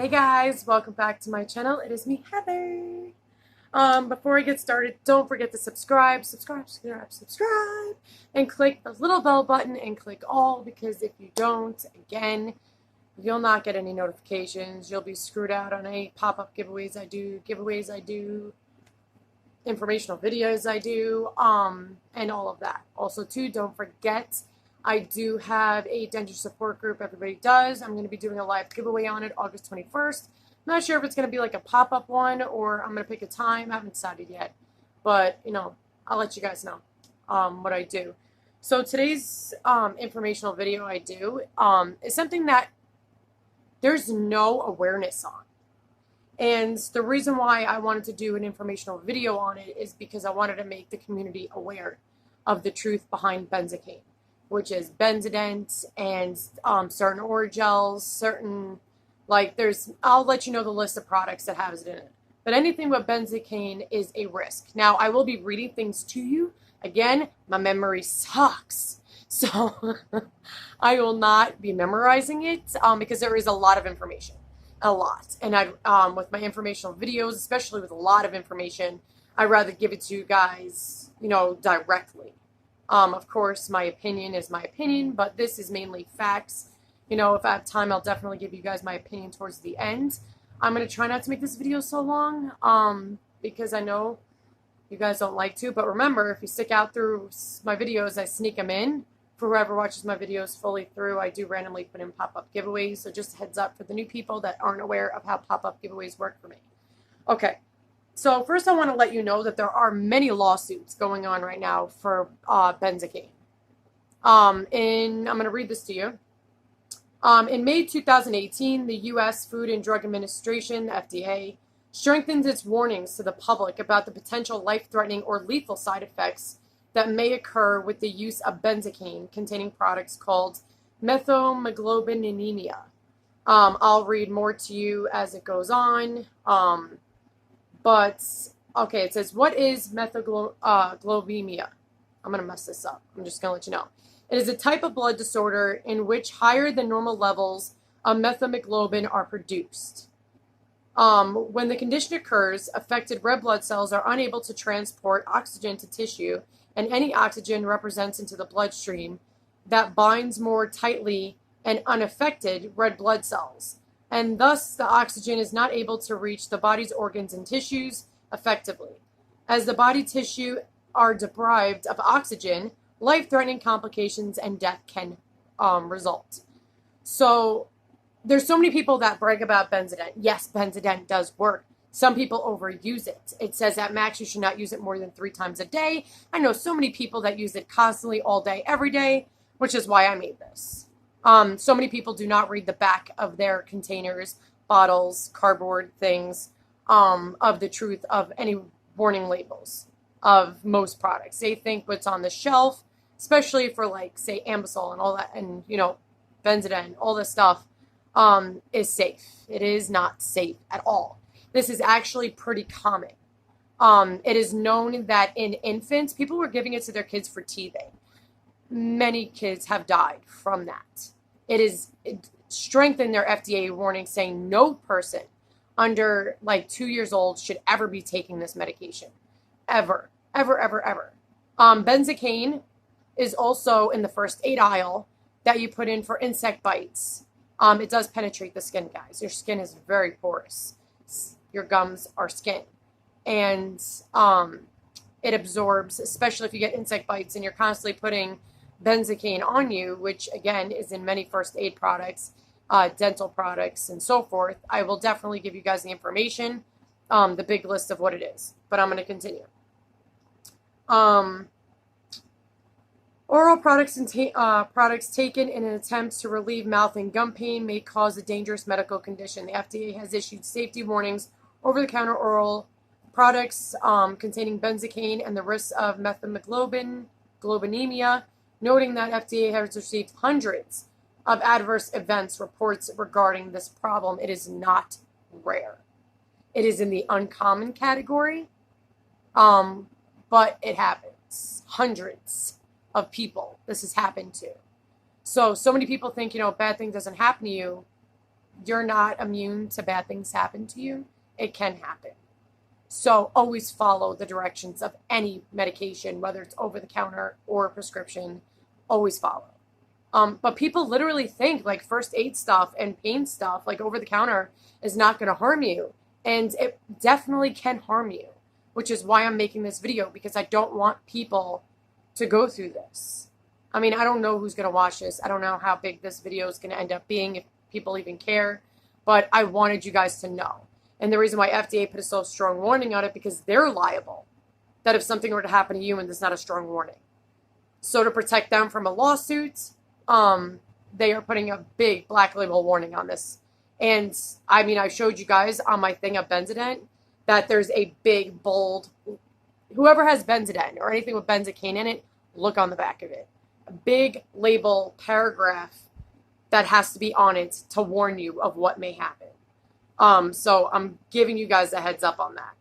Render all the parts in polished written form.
Hey guys, welcome back to my channel. It is me, Heather. Before I get started, don't forget to subscribe, and click the little bell button and click all, because if you don't, again, you'll not get any notifications. You'll be screwed out on any pop-up giveaways I do, informational videos I do, and all of that. Also, too, don't forget, I do have a denture support group. Everybody does. I'm going to be doing a live giveaway on it August 21st. I'm not sure if it's going to be like a pop-up one or I'm going to pick a time. I haven't decided yet. But, I'll let you guys know what I do. So today's informational video I do is something that there's no awareness on. And the reason why I wanted to do an informational video on it is because I wanted to make the community aware of the truth behind benzocaine, which is Benzodent and certain oragels, certain, I'll let you know the list of products that has it in it. But anything with benzocaine is a risk. Now, I will be reading things to you. Again, my memory sucks. So I will not be memorizing it because there is a lot of information. A lot. And with my informational videos, especially with a lot of information, I'd rather give it to you guys, directly. Of course, my opinion is my opinion, but this is mainly facts. If I have time, I'll definitely give you guys my opinion towards the end. I'm going to try not to make this video so long, because I know you guys don't like to. But remember, if you stick out through my videos, I sneak them in. For whoever watches my videos fully through, I do randomly put in pop-up giveaways. So just a heads up for the new people that aren't aware of how pop-up giveaways work for me. Okay. So first I want to let you know that there are many lawsuits going on right now for benzocaine. I'm going to read this to you. In May 2018, the U.S. Food and Drug Administration, FDA, strengthened its warnings to the public about the potential life-threatening or lethal side effects that may occur with the use of benzocaine containing products called methylmeglobinemia. I'll read more to you as it goes on. But, okay, it says, what is methylglobemia? I'm going to mess this up. I'm just going to let you know. It is a type of blood disorder in which higher than normal levels of methylhemoglobin are produced. When the condition occurs, affected red blood cells are unable to transport oxygen to tissue, and any oxygen represents into the bloodstream that binds more tightly and unaffected red blood cells. And thus the oxygen is not able to reach the body's organs and tissues effectively. As the body tissue are deprived of oxygen, life-threatening complications and death can result. So there's so many people that brag about Benzodent. Yes, Benzodent does work. Some people overuse it. It says at max you should not use it more than 3 times a day. I know so many people that use it constantly, all day, every day, which is why I made this. So many people do not read the back of their containers, bottles, cardboard things, of the truth of any warning labels of most products. They think what's on the shelf, especially for say Ambisol and all that, and Benzodent, all this stuff, is safe. It is not safe at all. This is actually pretty common. It is known that in infants, people were giving it to their kids for teething. Many kids have died from that. It strengthened their FDA warning, saying no person under 2 years old should ever be taking this medication. Ever. Ever, ever, ever. Benzocaine is also in the first aid aisle that you put in for insect bites. It does penetrate the skin, guys. Your skin is very porous. Your gums are skin. And it absorbs, especially if you get insect bites and you're constantly putting benzocaine on you, which again is in many first aid products, dental products, and so forth. I will definitely give you guys the information, the big list of what it is. But I'm going to continue. Oral products and products taken in an attempt to relieve mouth and gum pain may cause a dangerous medical condition. The FDA has issued safety warnings over-the-counter oral products containing benzocaine and the risks of methylmeglobinemia, noting that FDA has received hundreds of adverse events reports regarding this problem. It is not rare. It is in the uncommon category, but it happens. Hundreds of people this has happened to. So many people think, bad thing doesn't happen to you. you're not immune to bad things happen to you. It can happen. So always follow the directions of any medication, whether it's over the counter or prescription. Always follow. But people literally think like first aid stuff and pain stuff, like over the counter, is not going to harm you. And it definitely can harm you, which is why I'm making this video, because I don't want people to go through this. I mean, I don't know who's going to watch this. I don't know how big this video is going to end up being, if people even care. But I wanted you guys to know. And the reason why FDA put a so strong warning on it, because they're liable that if something were to happen to you and there's not a strong warning. So to protect them from a lawsuit, they are putting a big black label warning on this. And I mean, I showed you guys on my thing of Benzodent that there's a big, bold, whoever has Benzodent or anything with Benzocaine in it, look on the back of it. A big label paragraph that has to be on it to warn you of what may happen. So I'm giving you guys a heads up on that.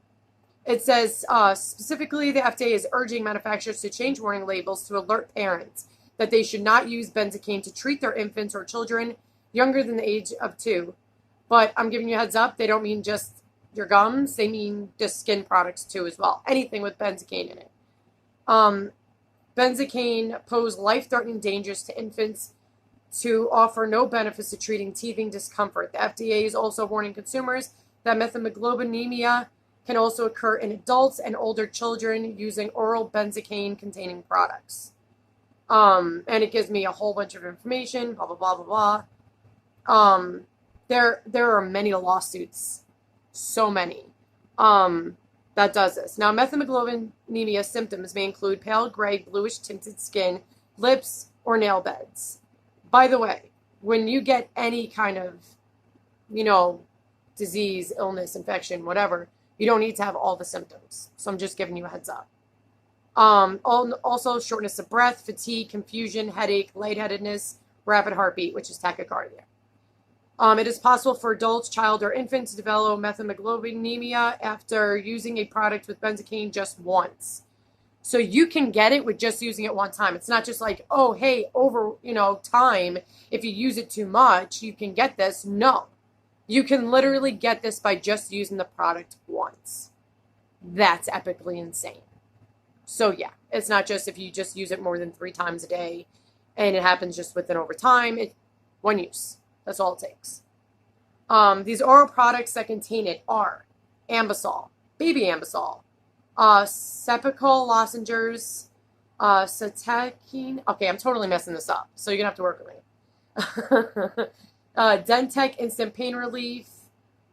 It says, specifically, the FDA is urging manufacturers to change warning labels to alert parents that they should not use benzocaine to treat their infants or children younger than the age of 2. But I'm giving you a heads up, they don't mean just your gums, they mean just skin products too as well. Anything with benzocaine in it. Benzocaine pose life-threatening dangers to infants to offer no benefits to treating teething discomfort. The FDA is also warning consumers that methemoglobinemia can also occur in adults and older children using oral benzocaine-containing products. And it gives me a whole bunch of information, blah, blah, blah, blah, blah. There are many lawsuits, so many, that does this. Now, methemoglobinemia symptoms may include pale gray, bluish tinted skin, lips, or nail beds. By the way, when you get any kind of, disease, illness, infection, whatever, you don't need to have all the symptoms. So I'm just giving you a heads up. Also, shortness of breath, fatigue, confusion, headache, lightheadedness, rapid heartbeat, which is tachycardia. It is possible for adults, child, or infant to develop methemoglobinemia after using a product with benzocaine just once. So you can get it with just using it one time. It's not just like, oh, hey, over, time, if you use it too much, you can get this. No. You can literally get this by just using the product once. That's epically insane. So yeah, it's not just if you just use it more than 3 times a day and it happens just within over time. One use. That's all it takes. These oral products that contain it are Ambisol, baby Ambisol, Cepacol lozenges, Cetacine. Okay, I'm totally messing this up, so you're going to have to work with me. Dentec instant pain relief,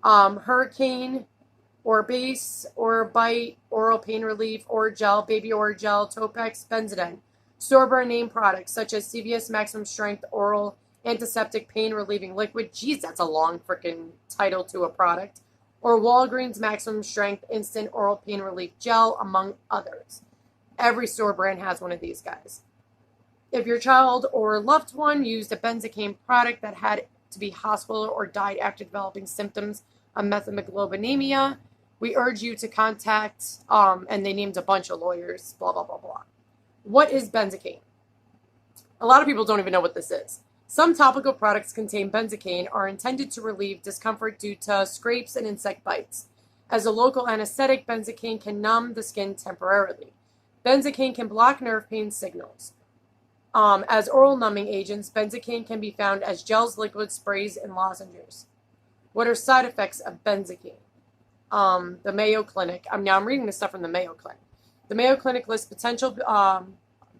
Hurricane, or base, or bite, oral pain relief, or gel, baby Oragel, Topex, Benzodent. Store brand name products such as CVS Maximum Strength Oral Antiseptic Pain Relieving Liquid. Geez, that's a long freaking title to a product. Or Walgreens Maximum Strength Instant Oral Pain Relief Gel, among others. Every store brand has one of these guys. If your child or loved one used a benzocaine product that had to be hospital or died after developing symptoms of methemoglobinemia, we urge you to contact, and they named a bunch of lawyers, blah, blah, blah, blah. What is benzocaine? A lot of people don't even know what this is. Some topical products contain benzocaine are intended to relieve discomfort due to scrapes and insect bites. As a local anesthetic, benzocaine can numb the skin temporarily. Benzocaine can block nerve pain signals. As oral numbing agents, benzocaine can be found as gels, liquids, sprays, and lozenges. What are side effects of benzocaine? The Mayo Clinic. Now I'm reading this stuff from the Mayo Clinic. The Mayo Clinic lists potential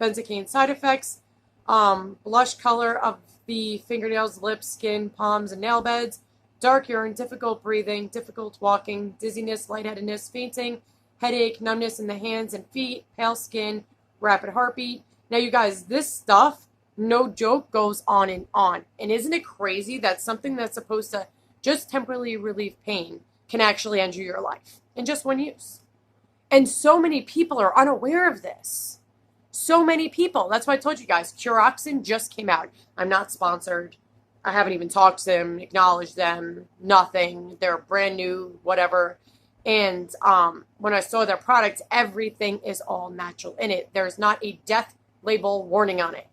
benzocaine side effects. Blush color of the fingernails, lips, skin, palms, and nail beds. Dark urine, difficult breathing, difficult walking, dizziness, lightheadedness, fainting, headache, numbness in the hands and feet, pale skin, rapid heartbeat. Now, you guys, this stuff, no joke, goes on and on. And isn't it crazy that something that's supposed to just temporarily relieve pain can actually end your life in just one use? And so many people are unaware of this. So many people. That's why I told you guys, Curoxin just came out. I'm not sponsored. I haven't even talked to them, acknowledged them, nothing. They're brand new, whatever. And when I saw their product, everything is all natural in it. There's not a death label warning on it.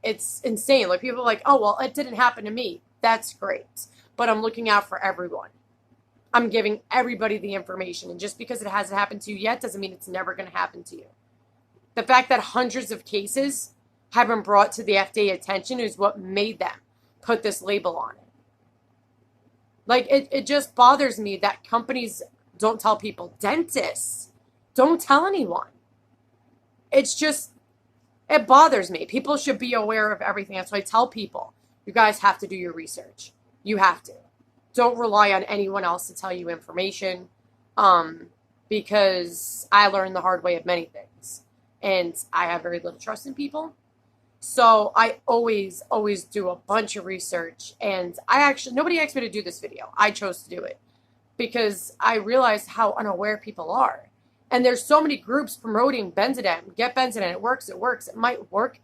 It's insane. Like, people are like, oh, well, it didn't happen to me. That's great. But I'm looking out for everyone. I'm giving everybody the information. And just because it hasn't happened to you yet doesn't mean it's never going to happen to you. The fact that hundreds of cases have been brought to the FDA attention is what made them put this label on it. Like, it just bothers me that companies don't tell people. Dentists don't tell anyone. It's just, it bothers me. People should be aware of everything. That's why I tell people, you guys have to do your research. You have to. Don't rely on anyone else to tell you information, because I learned the hard way of many things. And I have very little trust in people. So I always do a bunch of research. And nobody asked me to do this video. I chose to do it because I realized how unaware people are. And there's so many groups promoting Benzodent. Get Benzodent. It works. It works. It might work.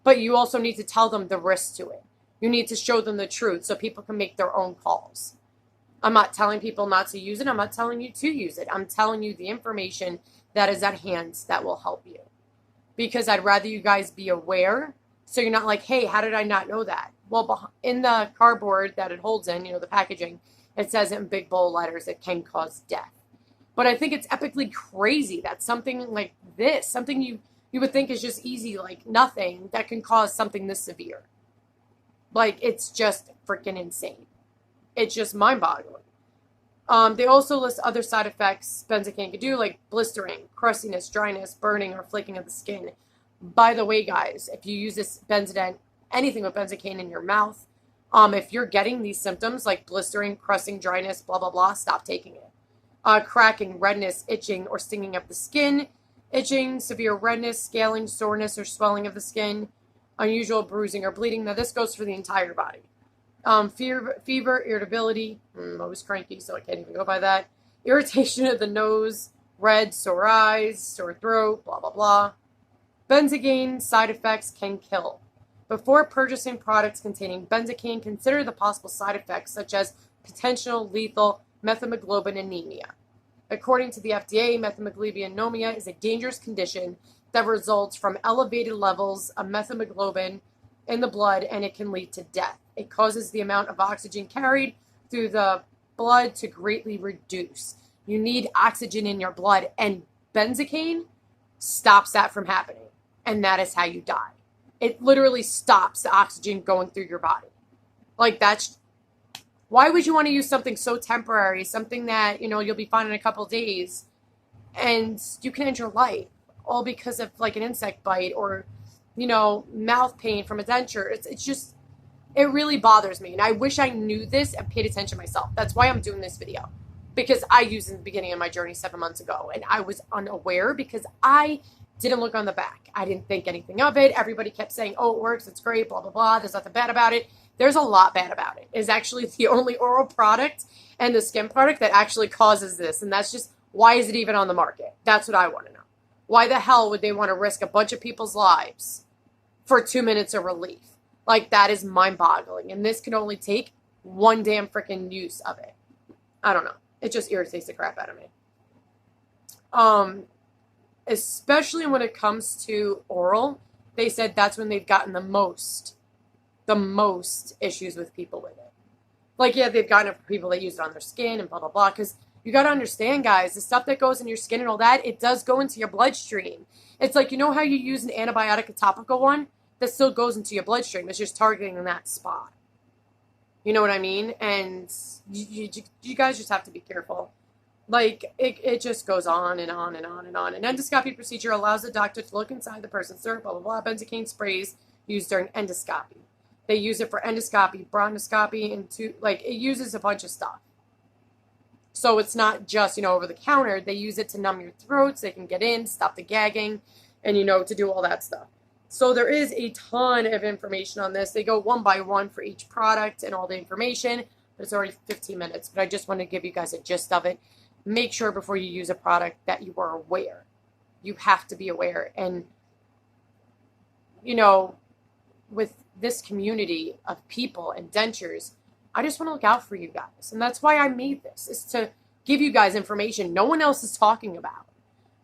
But you also need to tell them the risks to it. You need to show them the truth so people can make their own calls. I'm not telling people not to use it. I'm not telling you to use it. I'm telling you the information that is at hand that will help you. Because I'd rather you guys be aware so you're not like, hey, how did I not know that? Well, in the cardboard that it holds in, the packaging, it says in big bold letters it can cause death. But I think it's epically crazy that something like this, something you would think is just easy, like nothing, that can cause something this severe. Like, it's just freaking insane. It's just mind-boggling. They also list other side effects Benzocaine could do, like blistering, crustiness, dryness, burning, or flaking of the skin. By the way, guys, if you use this Benzodent, anything with Benzocaine in your mouth, if you're getting these symptoms like blistering, crusting, dryness, blah, blah, blah, stop taking it. Cracking, redness, itching, or stinging of the skin, itching, severe redness, scaling, soreness, or swelling of the skin, unusual bruising or bleeding. Now, this goes for the entire body. Fever, irritability. I'm always cranky, so I can't even go by that. Irritation of the nose, red, sore eyes, sore throat, blah, blah, blah. Benzocaine side effects can kill. Before purchasing products containing benzocaine, consider the possible side effects such as potential lethal methemoglobin anemia. According to the FDA, methemoglobin anemia is a dangerous condition that results from elevated levels of methemoglobin in the blood, and it can lead to death. It causes the amount of oxygen carried through the blood to greatly reduce. You need oxygen in your blood, and benzocaine stops that from happening, and that is how you die. It literally stops the oxygen going through your body. Like, that's... Why would you want to use something so temporary, something that, you'll be fine in a couple days, and you can end your life, all because of, like, an insect bite or, mouth pain from a denture? It's just, it really bothers me, and I wish I knew this and paid attention myself. That's why I'm doing this video, because I used it in the beginning of my journey 7 months ago, and I was unaware because I didn't look on the back. I didn't think anything of it. Everybody kept saying, oh, it works, it's great, blah, blah, blah. There's nothing bad about it. There's a lot bad about it. It's actually the only oral product and the skin product that actually causes this. And that's just, why is it even on the market? That's what I want to know. Why the hell would they want to risk a bunch of people's lives for 2 minutes of relief? Like, that is mind-boggling. And this can only take one damn freaking use of it. I don't know. It just irritates the crap out of me. Especially when it comes to oral, they said that's when they've gotten the most issues with people with it. Like, yeah, they've gotten it for people that use it on their skin and blah, blah, blah. Because you got to understand, guys, the stuff that goes in your skin and all that, it does go into your bloodstream. It's like, how you use an antibiotic, a topical one, that still goes into your bloodstream. It's just targeting that spot. You know what I mean? And you guys just have to be careful. Like, it just goes on and on and on and on. An endoscopy procedure allows the doctor to look inside the person's throat, blah, blah, blah. Benzocaine sprays used during endoscopy. They use it for endoscopy, bronchoscopy, and it uses a bunch of stuff. So it's not just, over the counter. They use it to numb your throat so they can get in, stop the gagging, and, to do all that stuff. So there is a ton of information on this. They go one by one for each product and all the information. But it's already 15 minutes, but I just want to give you guys a gist of it. Make sure before you use a product that you are aware. You have to be aware. And, with this community of people and dentures, I just want to look out for you guys. And that's why I made this, is to give you guys information no one else is talking about.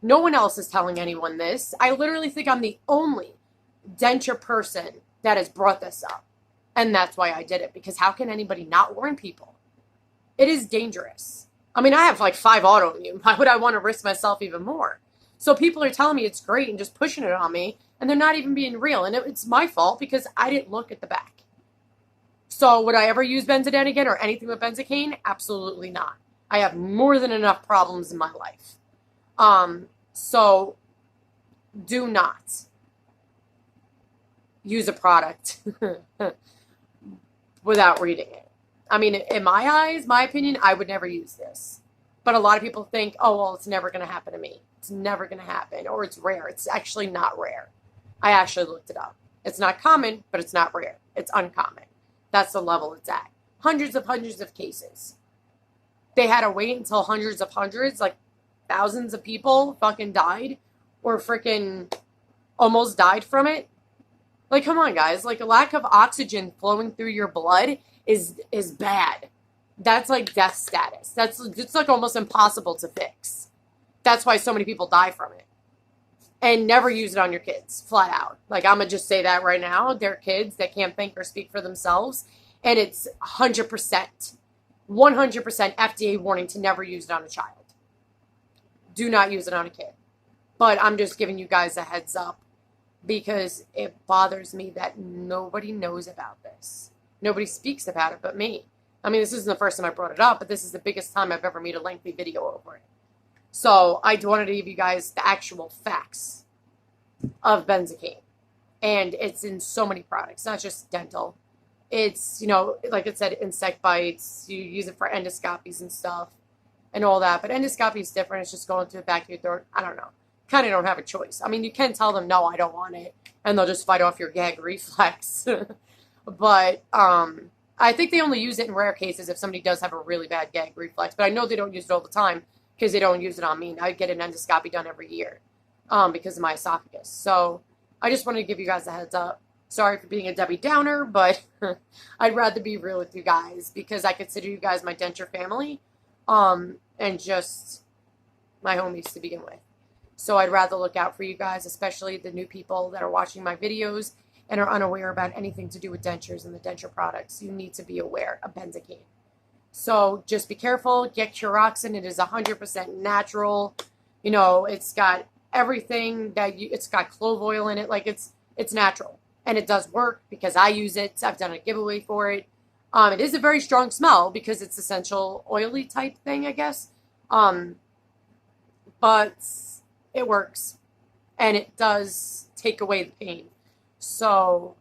No one else is telling anyone this. I literally think I'm the only denture person that has brought this up. And that's why I did it, because how can anybody not warn people? It is dangerous. I mean, I have like 5 autoimmune. Why would I want to risk myself even more? So people are telling me it's great and just pushing it on me, and they're not even being real. And it's my fault because I didn't look at the back. So would I ever use Benzodent again or anything with Benzocaine? Absolutely not. I have more than enough problems in my life. So do not use a product without reading it. I mean, in my eyes, my opinion, I would never use this. But a lot of people think, oh, well, it's never going to happen to me. It's never going to happen. Or it's rare. It's actually not rare. I actually looked it up. It's not common, but it's not rare. It's uncommon. That's the level it's at. Hundreds of cases. They had to wait until hundreds, like thousands of people fucking died or freaking almost died from it. Like, come on, guys. Like, a lack of oxygen flowing through your blood is bad. That's like death status. It's like almost impossible to fix. That's why so many people die from it. And never use it on your kids, flat out. Like, I'm going to just say that right now. They're kids that can't think or speak for themselves. And it's 100% FDA warning to never use it on a child. Do not use it on a kid. But I'm just giving you guys a heads up because it bothers me that nobody knows about this. Nobody speaks about it but me. I mean, this isn't the first time I brought it up, but this is the biggest time I've ever made a lengthy video over it. So I wanted to give you guys the actual facts of Benzocaine. And it's in so many products, not just dental. It's, you know, like it said, insect bites. You use it for endoscopies and stuff and all that. But endoscopy is different. It's just going to the back of your throat. I don't know. Kind of don't have a choice. I mean, you can tell them, no, I don't want it. And they'll just fight off your gag reflex. But I think they only use it in rare cases if somebody does have a really bad gag reflex. But I know they don't use it all the time because they don't use it on me. I get an endoscopy done every year because of my esophagus. So I just wanted to give you guys a heads up. Sorry for being a Debbie Downer, but I'd rather be real with you guys because I consider you guys my denture family and just my homies to begin with. So I'd rather look out for you guys, especially the new people that are watching my videos and are unaware about anything to do with dentures and the denture products. You need to be aware of Benzocaine. So just be careful. Get Curoxin. It is 100% natural. You know, it's got everything that it's got clove oil in it. Like it's natural. And it does work because I use it. I've done a giveaway for it. It is a very strong smell because it's essential oily type thing, I guess. But it works. And it does take away the pain. So,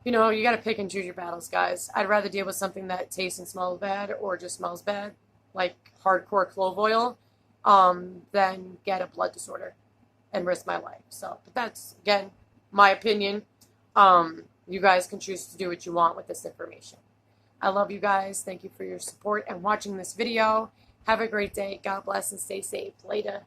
you know, you got to pick and choose your battles, guys. I'd rather deal with something that tastes and smells bad or just smells bad, like hardcore clove oil, than get a blood disorder and risk my life. So, but that's, again, my opinion. You guys can choose to do what you want with this information. I love you guys. Thank you for your support and watching this video. Have a great day. God bless and stay safe. Later.